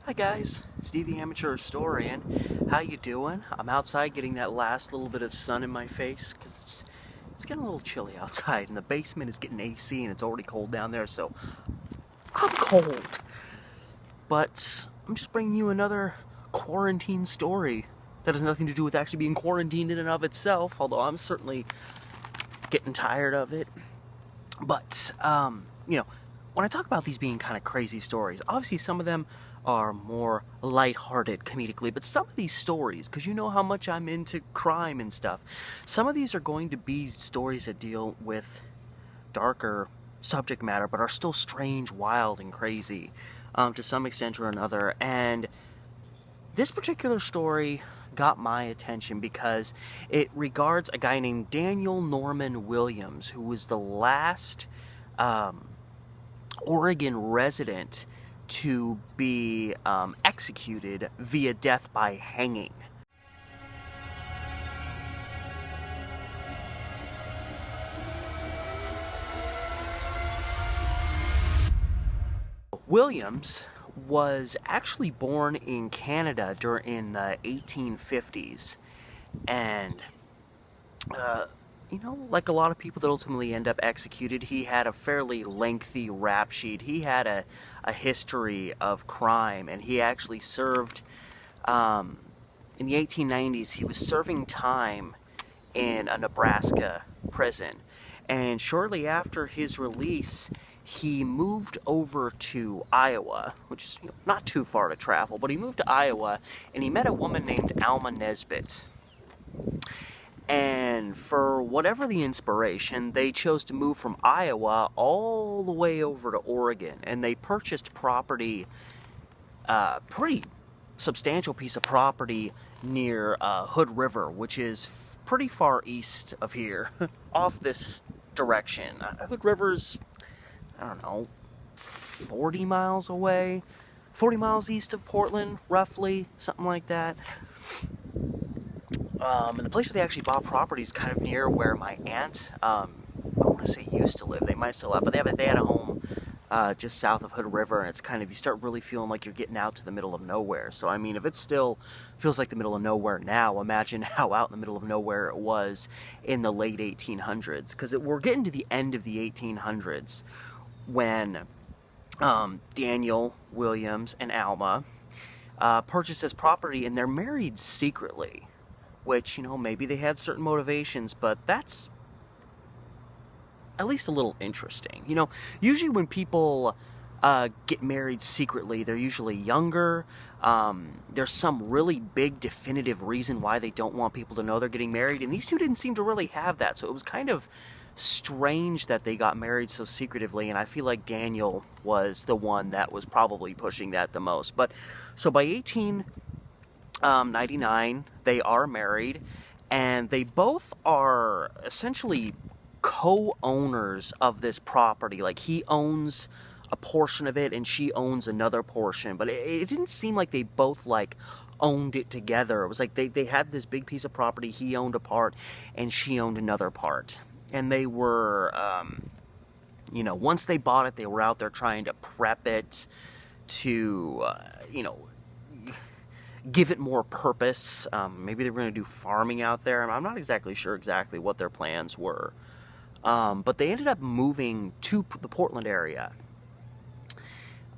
Hi guys, Steve the Amateur Historian. How you doing? I'm outside getting that last little bit of sun in my face because it's getting a little chilly outside, and the basement is getting AC and it's already cold down there, so I'm cold. But I'm just bringing you another quarantine story that has nothing to do with actually being quarantined in and of itself, although I'm certainly getting tired of it. But, when I talk about these being kind of crazy stories, obviously some of them are more lighthearted comedically, but some of these stories, because you know how much I'm into crime and stuff, some of these are going to be stories that deal with darker subject matter, but are still strange, wild, and crazy to some extent or another. And this particular story got my attention because it regards a guy named Daniel Norman Williams, who was the last Oregon resident to be executed via death by hanging. Williams was actually born in Canada in the 1850s, and like a lot of people that ultimately end up executed, he had a fairly lengthy rap sheet. He had a history of crime, and he actually served, in the 1890s, he was serving time in a Nebraska prison. And shortly after his release, he moved over to Iowa, which is not too far to travel, but he moved to Iowa, and he met a woman named Alma Nesbitt. And for whatever the inspiration, they chose to move from Iowa all the way over to Oregon. And they purchased property, pretty substantial piece of property near Hood River, which is pretty far east of here, off this direction. Hood River's, I don't know, 40 miles away, 40 miles east of Portland, roughly, something like that. And the place where they actually bought property is kind of near where my aunt, I want to say used to live. They might still have, but they had a home just south of Hood River, and it's kind of, you start really feeling like you're getting out to the middle of nowhere. So, I mean, if it still feels like the middle of nowhere now, imagine how out in the middle of nowhere it was in the late 1800s. Because we're getting to the end of the 1800s when Daniel Williams and Alma purchased this property, and they're married secretly. Which, maybe they had certain motivations, but that's at least a little interesting. Usually when people get married secretly, they're usually younger. There's some really big definitive reason why they don't want people to know they're getting married, and these two didn't seem to really have that, so it was kind of strange that they got married so secretively, and I feel like Daniel was the one that was probably pushing that the most. But, so by 1899, they are married, and they both are essentially co-owners of this property. Like, he owns a portion of it, and she owns another portion, but it didn't seem like they both, owned it together. It was like they had this big piece of property, he owned a part, and she owned another part. And they were, once they bought it, they were out there trying to prep it to, give it more purpose. Maybe they were going to do farming out there. I'm not exactly sure exactly what their plans were. But they ended up moving to the Portland area.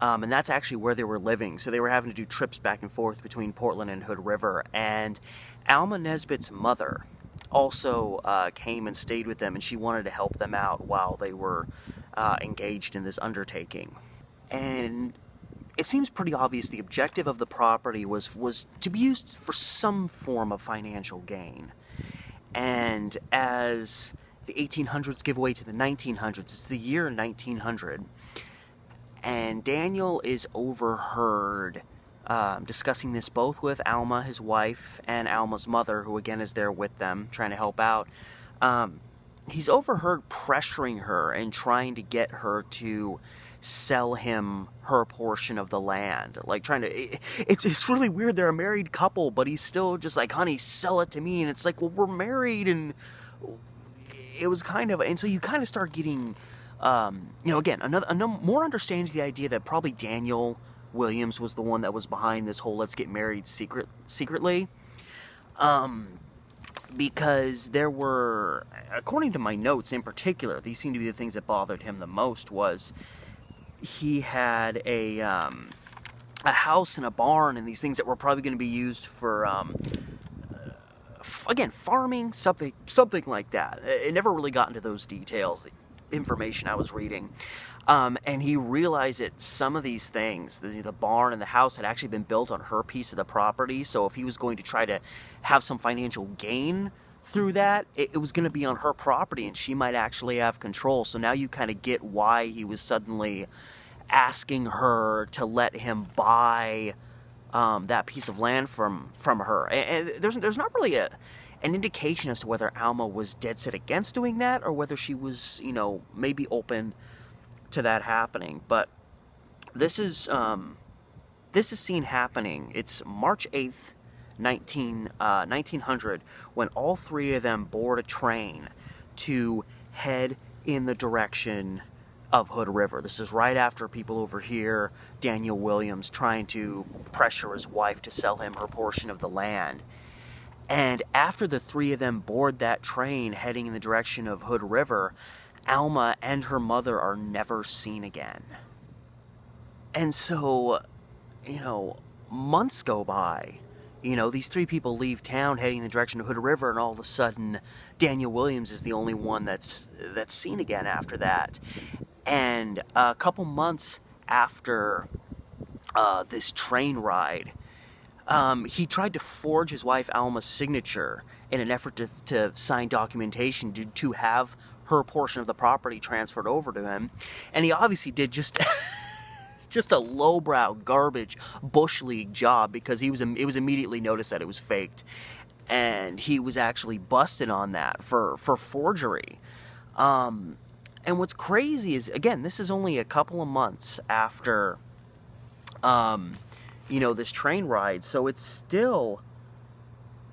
And that's actually where they were living. So they were having to do trips back and forth between Portland and Hood River. And Alma Nesbitt's mother also came and stayed with them, and she wanted to help them out while they were engaged in this undertaking. And it seems pretty obvious the objective of the property was to be used for some form of financial gain. And as the 1800s give way to the 1900s, it's the year 1900, and Daniel is overheard discussing this both with Alma, his wife, and Alma's mother, who again is there with them, trying to help out. He's overheard pressuring her and trying to get her to sell him her portion of the land. Like, trying to... It's really weird. They're a married couple, but he's still just like, honey, sell it to me. And it's like, well, we're married, and it was kind of... And so you kind of start getting, again, another more understanding to the idea that probably Daniel Williams was the one that was behind this whole let's get married secretly. Because there were, according to my notes in particular, these seem to be the things that bothered him the most, was he had a house and a barn and these things that were probably going to be used for, again, farming, something like that. It never really got into those details, the information I was reading. And he realized that some of these things, the barn and the house, had actually been built on her piece of the property. So if he was going to try to have some financial gain through that, it was going to be on her property, and she might actually have control. So now you kind of get why he was suddenly asking her to let him buy that piece of land from her. And there's not really an indication as to whether Alma was dead set against doing that, or whether she was, maybe open to that happening. But this is seen happening. It's March 8th, 1900, when all three of them board a train to head in the direction of Hood River. This is right after people overhear Daniel Williams trying to pressure his wife to sell him her portion of the land. And after the three of them board that train heading in the direction of Hood River, Alma and her mother are never seen again. And so, months go by. These three people leave town heading in the direction of Hood River, and all of a sudden, Daniel Williams is the only one that's seen again after that. And a couple months after this train ride, he tried to forge his wife Alma's signature in an effort to sign documentation to have her portion of the property transferred over to him. And he obviously did just a lowbrow garbage Bush League job, because it was immediately noticed that it was faked, and he was actually busted on that for forgery. And what's crazy is, again, this is only a couple of months after this train ride, so it's still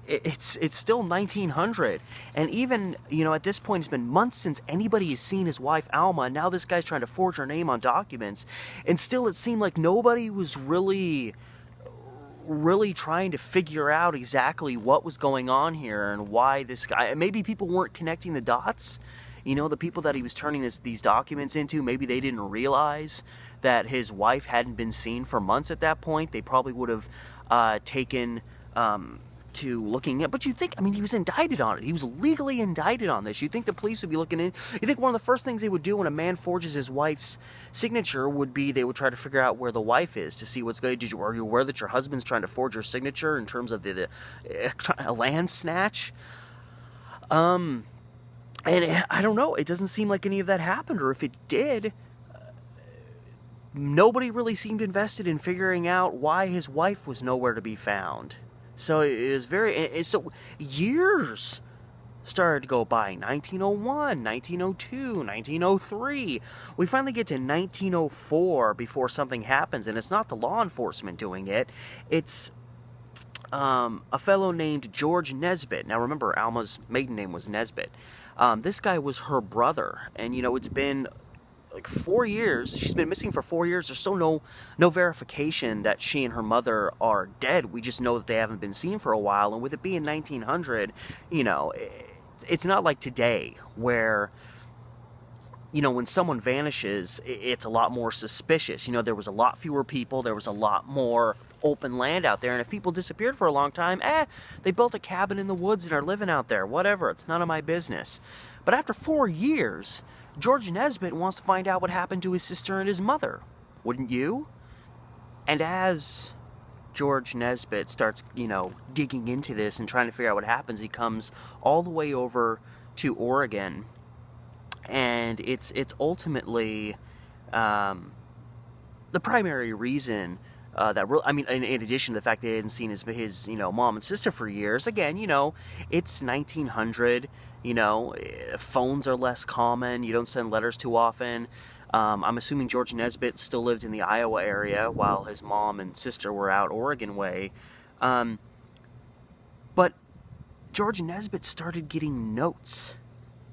1900, and even at this point, it's been months since anybody has seen his wife Alma, and now this guy's trying to forge her name on documents, and still it seemed like nobody was really trying to figure out exactly what was going on here and why this guy. Maybe people weren't connecting the dots. The people that he was turning these documents into, maybe they didn't realize that his wife hadn't been seen for months at that point. They probably would have taken to looking at, but you'd think, he was indicted on it. He was legally indicted on this. You'd think the police would be looking in. You think one of the first things they would do when a man forges his wife's signature would be they would try to figure out where the wife is, to see what's going. Are you aware that your husband's trying to forge your signature in terms of a land snatch? And I don't know. It doesn't seem like any of that happened, or if it did, nobody really seemed invested in figuring out why his wife was nowhere to be found. So it was so years started to go by. 1901, 1902, 1903. We finally get to 1904 before something happens, and it's not the law enforcement doing it. It's a fellow named George Nesbitt. Now remember, Alma's maiden name was Nesbitt. This guy was her brother, and it's been like 4 years. She's been missing for 4 years. There's still no verification that she and her mother are dead. We just know that they haven't been seen for a while. And with it being 1900, it's not like today where, when someone vanishes, it's a lot more suspicious. There was a lot fewer people. There was a lot more open land out there. And if people disappeared for a long time, they built a cabin in the woods and are living out there. Whatever. It's none of my business. But after 4 years, George Nesbitt wants to find out what happened to his sister and his mother. Wouldn't you? And as George Nesbitt starts, digging into this and trying to figure out what happens, he comes all the way over to Oregon. And it's ultimately the primary reason in addition to the fact that he hadn't seen his mom and sister for years. Again, it's 1900. Phones are less common. You don't send letters too often. I'm assuming George Nesbitt still lived in the Iowa area while his mom and sister were out Oregon way. But George Nesbitt started getting notes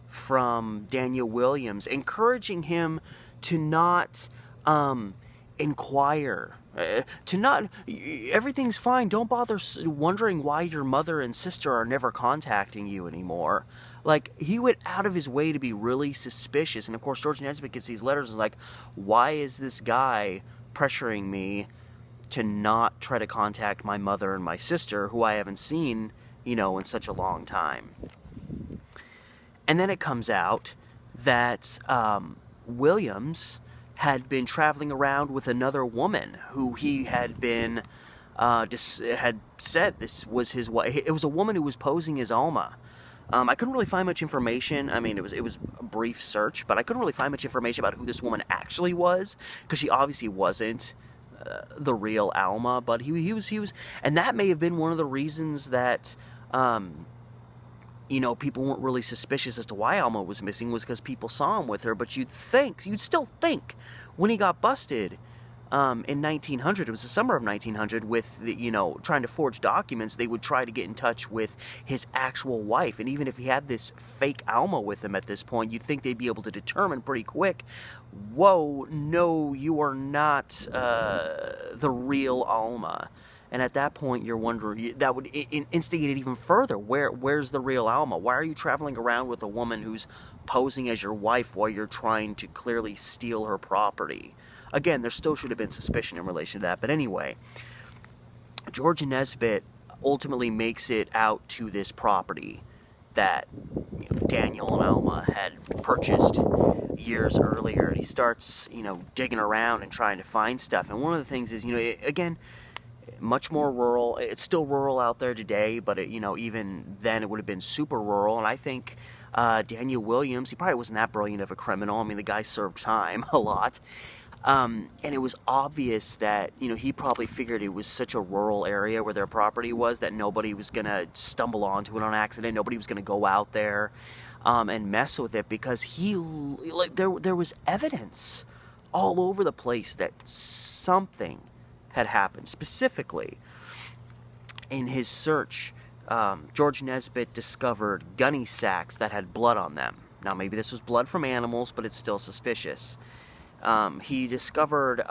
from Daniel Williams encouraging him to not inquire To not, everything's fine. Don't bother wondering why your mother and sister are never contacting you anymore. Like, he went out of his way to be really suspicious. And of course, George Nesbitt gets these letters and is like, why is this guy pressuring me to not try to contact my mother and my sister, who I haven't seen, in such a long time? And then it comes out that Williams had been traveling around with another woman who he had been, had said this was his wife. It was a woman who was posing as Alma. I couldn't really find much information. I mean, it was a brief search, but I couldn't really find much information about who this woman actually was, because she obviously wasn't the real Alma. But he was, and that may have been one of the reasons that, people weren't really suspicious as to why Alma was missing, was because people saw him with her. But you'd still think, when he got busted in 1900, it was the summer of 1900, with trying to forge documents, they would try to get in touch with his actual wife. And even if he had this fake Alma with him at this point, you'd think they'd be able to determine pretty quick, whoa, no, you are not the real Alma. And at that point, you're wondering, that would instigate it even further. Where's the real Alma? Why are you traveling around with a woman who's posing as your wife while you're trying to clearly steal her property? Again, there still should have been suspicion in relation to that. But anyway, George Nesbitt ultimately makes it out to this property that Daniel and Alma had purchased years earlier. And he starts, digging around and trying to find stuff. And one of the things is, again, much more rural. It's still rural out there today, but even then it would have been super rural. And I think Daniel Williams, he probably wasn't that brilliant of a criminal. I mean, the guy served time a lot. And it was obvious that, he probably figured it was such a rural area where their property was that nobody was going to stumble onto it on accident. Nobody was going to go out there and mess with it, because there was evidence all over the place that something had happened. Specifically, in his search, George Nesbitt discovered gunny sacks that had blood on them. Now, maybe this was blood from animals, but it's still suspicious. He discovered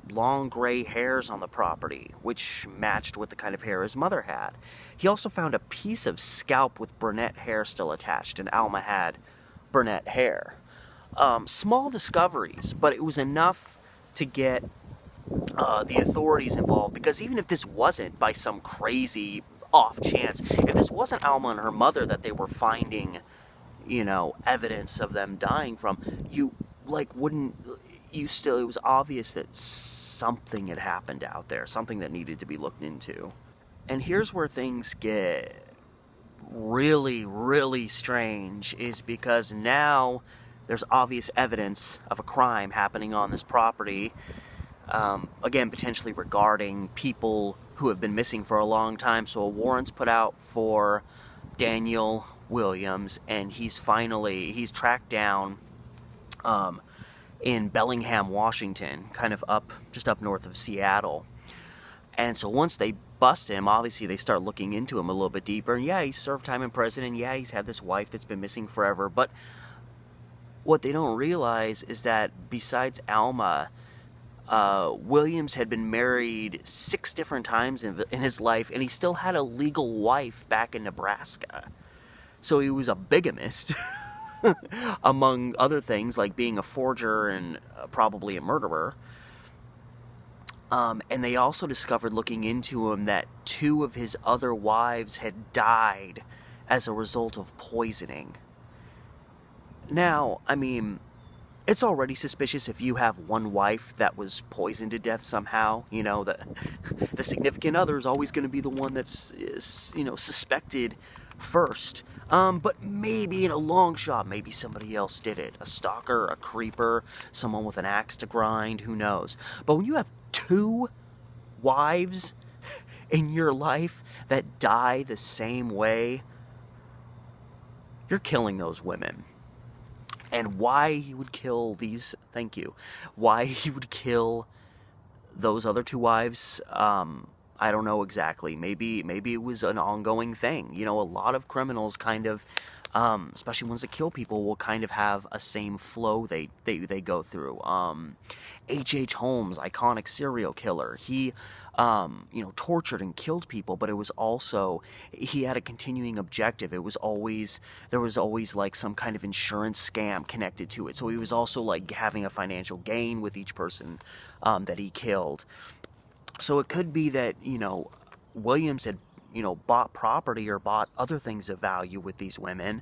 long gray hairs on the property, which matched with the kind of hair his mother had. He also found a piece of scalp with brunette hair still attached, and Alma had brunette hair. Small discoveries, but it was enough to get the authorities involved, because even if this wasn't by some crazy off chance, if this wasn't Alma and her mother that they were finding, evidence of them dying from, it was obvious that something had happened out there, something that needed to be looked into. And here's where things get really, really strange, is because now there's obvious evidence of a crime happening on this property. Again, potentially regarding people who have been missing for a long time. So a warrant's put out for Daniel Williams, and he's tracked down in Bellingham, Washington, kind of just up north of Seattle. And so once they bust him, obviously they start looking into him a little bit deeper. And yeah, he's served time in prison, and yeah, he's had this wife that's been missing forever. But what they don't realize is that besides Alma, Williams had been married 6 different times in his life, and he still had a legal wife back in Nebraska. So he was a bigamist, among other things, like being a forger and probably a murderer. And they also discovered, looking into him, that 2 of his other wives had died as a result of poisoning. Now, I mean, it's already suspicious if you have one wife that was poisoned to death somehow. The significant other is always going to be the one that's, suspected first. But maybe in a long shot, maybe somebody else did it. A stalker, a creeper, someone with an axe to grind, who knows. But when you have 2 wives in your life that die the same way, you're killing those women. And why he would kill why he would kill those other 2 wives, I don't know exactly. Maybe it was an ongoing thing. A lot of criminals kind of especially ones that kill people, will kind of have a same flow they go through. H.H. Holmes, iconic serial killer, he tortured and killed people, but it was also, he had a continuing objective. There was always like some kind of insurance scam connected to it. So he was also like having a financial gain with each person that he killed. So it could be that, Williams had, bought property or bought other things of value with these women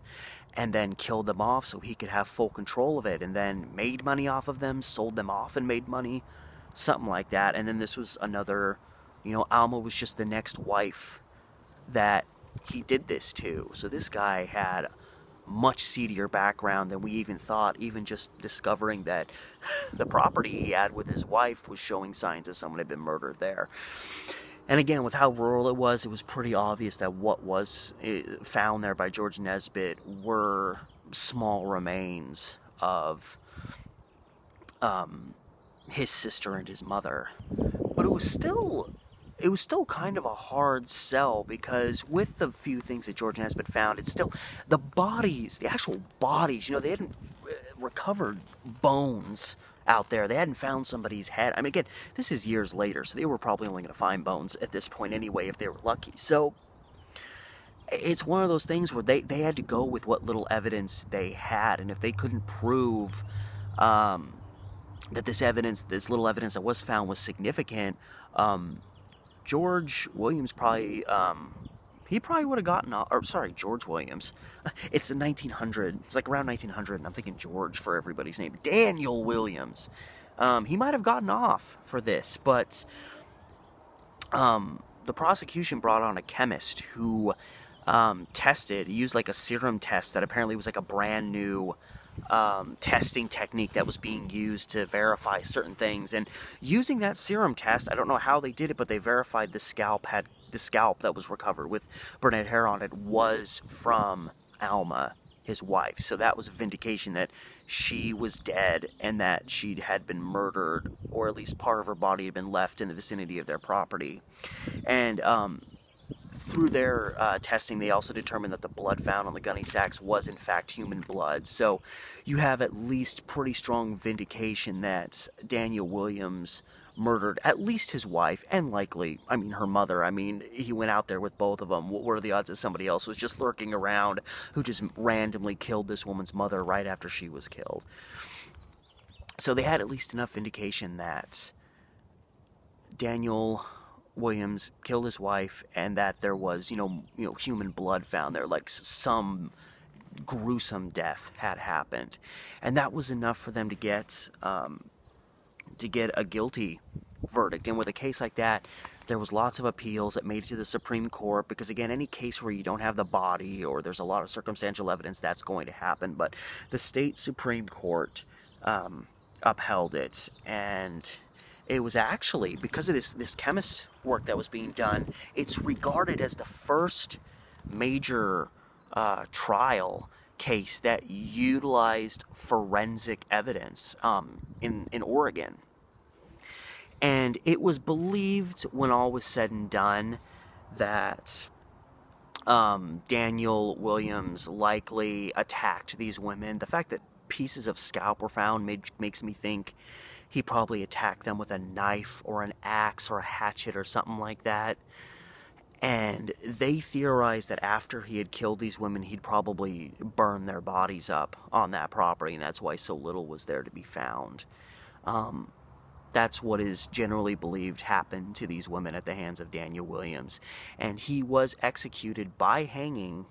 and then killed them off so he could have full control of it, and then made money off of them, sold them off and made money, something like that. And then this was another, Alma was just the next wife that he did this to. So this guy had much seedier background than we even thought, even just discovering that the property he had with his wife was showing signs that someone had been murdered there. And again, with how rural it was pretty obvious that what was found there by George Nesbitt were small remains of his sister and his mother. But it was still kind of a hard sell, because with the few things that George Nesbitt found, it's still the bodies, the actual bodies, they hadn't recovered bones out there. They hadn't found somebody's head. I mean, again, this is years later, so they were probably only going to find bones at this point anyway, if they were lucky. So it's one of those things where they had to go with what little evidence they had, and if they couldn't prove that this little evidence that was found was significant, George Williams probably, he probably would have gotten off, or sorry, George Williams. It's the 1900, it's like around 1900, and I'm thinking George for everybody's name. Daniel Williams. He might have gotten off for this, but the prosecution brought on a chemist who used like a serum test that apparently was like a brand new testing technique that was being used to verify certain things. And using that serum test, I don't know how they did it, but they verified the scalp that was recovered with Burnett hair on it was from Alma, his wife. So that was a vindication that she was dead and that she had been murdered, or at least part of her body had been left in the vicinity of their property. And through their testing, they also determined that the blood found on the gunny sacks was in fact human blood. So you have at least pretty strong vindication that Daniel Williams murdered at least his wife, and likely, her mother. He went out there with both of them. What were the odds that somebody else was just lurking around who just randomly killed this woman's mother right after she was killed? So they had at least enough vindication that Daniel Williams killed his wife, and that there was, human blood found there, like some gruesome death had happened, and that was enough for them to get a guilty verdict. And with a case like that, there was lots of appeals that made it to the Supreme Court, because again, any case where you don't have the body or there's a lot of circumstantial evidence, that's going to happen. But the state Supreme Court upheld it, and it was actually, because of this chemist work that was being done, it's regarded as the first major trial case that utilized forensic evidence in Oregon. And it was believed, when all was said and done, that Daniel Williams likely attacked these women. The fact that pieces of scalp were found makes me think he probably attacked them with a knife or an axe or a hatchet or something like that. And they theorized that after he had killed these women, he'd probably burn their bodies up on that property, and that's why so little was there to be found. That's what is generally believed happened to these women at the hands of Daniel Williams. And he was executed by hanging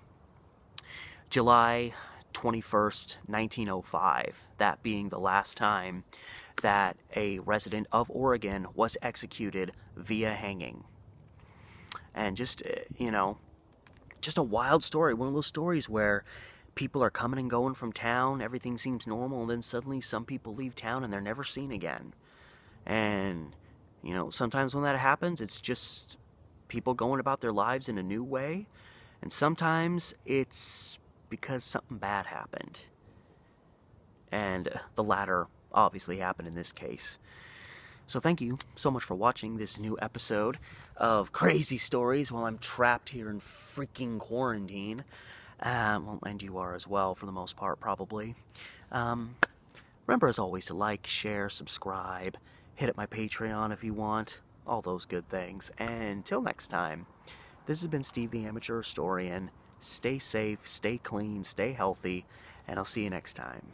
July 21st, 1905, that being the last time that a resident of Oregon was executed via hanging. And just a wild story. One of those stories where people are coming and going from town, everything seems normal, and then suddenly some people leave town and they're never seen again. And, sometimes when that happens, it's just people going about their lives in a new way. And sometimes it's because something bad happened. And the latter obviously happened in this case. So thank you so much for watching this new episode of Crazy Stories while I'm trapped here in freaking quarantine. Well, and you are as well, for the most part, probably. Um, Remember, as always, to like, share, subscribe, hit up my Patreon if you want, all those good things. And until next time, this has been Steve the Amateur Historian. Stay safe, stay clean, stay healthy, and I'll see you next time.